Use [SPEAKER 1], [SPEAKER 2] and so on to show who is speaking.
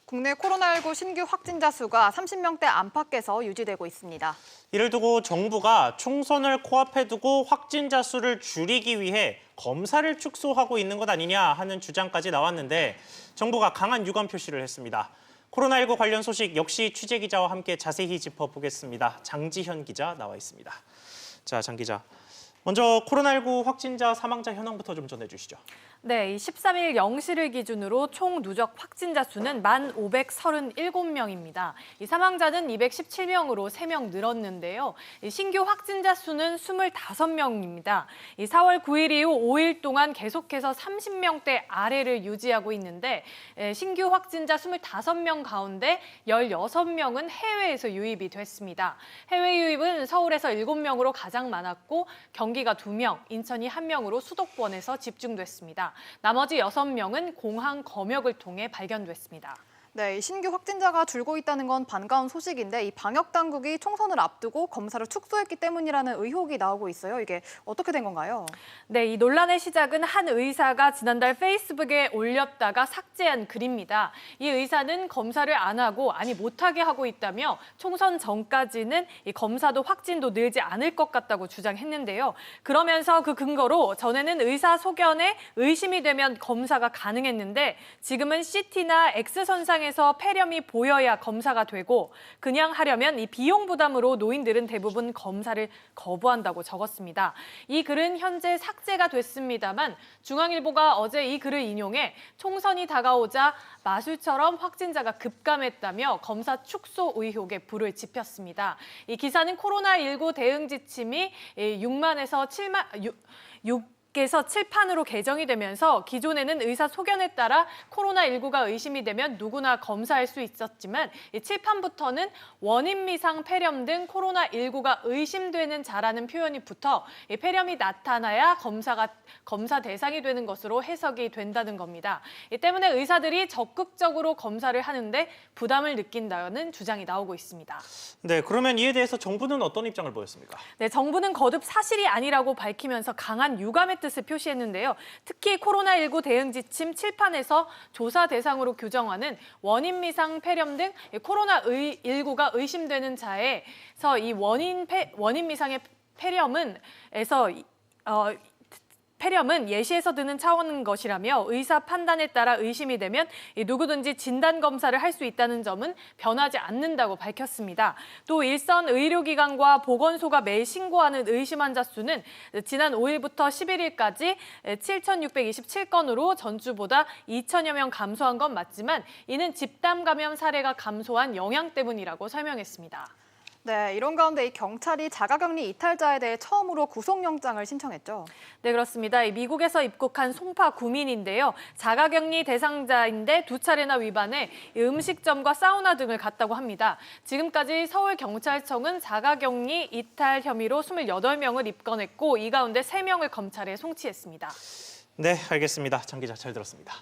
[SPEAKER 1] 국내 코로나19 신규 확진자 수가 30명대 안팎에서 유지되고 있습니다.
[SPEAKER 2] 이를 두고 정부가 총선을 코앞에 두고 확진자 수를 줄이기 위해 검사를 축소하고 있는 것 아니냐 하는 주장까지 나왔는데 정부가 강한 유감 표시를 했습니다. 코로나19 관련 소식 역시 취재기자와 함께 자세히 짚어보겠습니다. 장지현 기자 나와 있습니다. 자, 장 기자. 먼저 코로나19 확진자 사망자 현황부터 좀 전해주시죠.
[SPEAKER 3] 네, 13일 0시를 기준으로 총 누적 확진자 수는 1,537명입니다. 이 사망자는 217명으로 3명 늘었는데요. 신규 확진자 수는 25명입니다. 4월 9일 이후 5일 동안 계속해서 30명대 아래를 유지하고 있는데 신규 확진자 25명 가운데 16명은 해외에서 유입이 됐습니다. 해외 유입은 서울에서 7명으로 가장 많았고 경기가 2명, 인천이 1명으로 수도권에서 집중됐습니다. 나머지 6명은 공항 검역을 통해 발견됐습니다.
[SPEAKER 1] 네, 신규 확진자가 줄고 있다는 건 반가운 소식인데 이 방역 당국이 총선을 앞두고 검사를 축소했기 때문이라는 의혹이 나오고 있어요. 이게 어떻게 된 건가요?
[SPEAKER 3] 네, 이 논란의 시작은 한 의사가 지난달 페이스북에 올렸다가 삭제한 글입니다. 이 의사는 검사를 안 하고 못하게 하고 있다며 총선 전까지는 이 검사도 확진도 늘지 않을 것 같다고 주장했는데요. 그러면서 그 근거로 전에는 의사 소견에 의심이 되면 검사가 가능했는데 지금은 CT나 X선상에서 폐렴이 보여야 검사가 되고 그냥 하려면 이 비용 부담으로 노인들은 대부분 검사를 거부한다고 적었습니다. 이 글은 현재 삭제가 됐습니다만 중앙일보가 어제 이 글을 인용해 총선이 다가오자 마술처럼 확진자가 급감했다며 검사 축소 의혹에 불을 지폈습니다. 이 기사는 코로나19 대응 지침이 6만에서 7판으로 개정이 되면서 기존에는 의사 소견에 따라 코로나19가 의심이 되면 누구나 검사할 수 있었지만 7판부터는 원인 미상 폐렴 등 코로나19가 의심되는 자라는 표현이 붙어 폐렴이 나타나야 검사 대상이 되는 것으로 해석이 된다는 겁니다. 이 때문에 의사들이 적극적으로 검사를 하는데 부담을 느낀다는 주장이 나오고 있습니다.
[SPEAKER 2] 네, 그러면 이에 대해서 정부는 어떤 입장을 보였습니까?
[SPEAKER 3] 네, 정부는 거듭 사실이 아니라고 밝히면서 강한 유감의 뜻을 표시했는데요. 특히 코로나19 대응 지침 7판에서 조사 대상으로 규정하는 원인 미상 폐렴 등 코로나19가 의심되는 자에서 이 원인 미상의 폐렴은 예시에서 드는 차원인 것이라며 의사 판단에 따라 의심이 되면 누구든지 진단 검사를 할 수 있다는 점은 변하지 않는다고 밝혔습니다. 또 일선 의료기관과 보건소가 매일 신고하는 의심 환자 수는 지난 5일부터 11일까지 7,627건으로 전주보다 2천여 명 감소한 건 맞지만 이는 집단 감염 사례가 감소한 영향 때문이라고 설명했습니다.
[SPEAKER 1] 네, 이런 가운데 이 경찰이 자가격리 이탈자에 대해 처음으로 구속영장을 신청했죠.
[SPEAKER 3] 네, 그렇습니다. 미국에서 입국한 송파 구민인데요. 자가격리 대상자인데 2차례나 위반해 음식점과 사우나 등을 갔다고 합니다. 지금까지 서울경찰청은 자가격리 이탈 혐의로 28명을 입건했고 이 가운데 3명을 검찰에 송치했습니다.
[SPEAKER 2] 네, 알겠습니다. 장 기자 잘 들었습니다.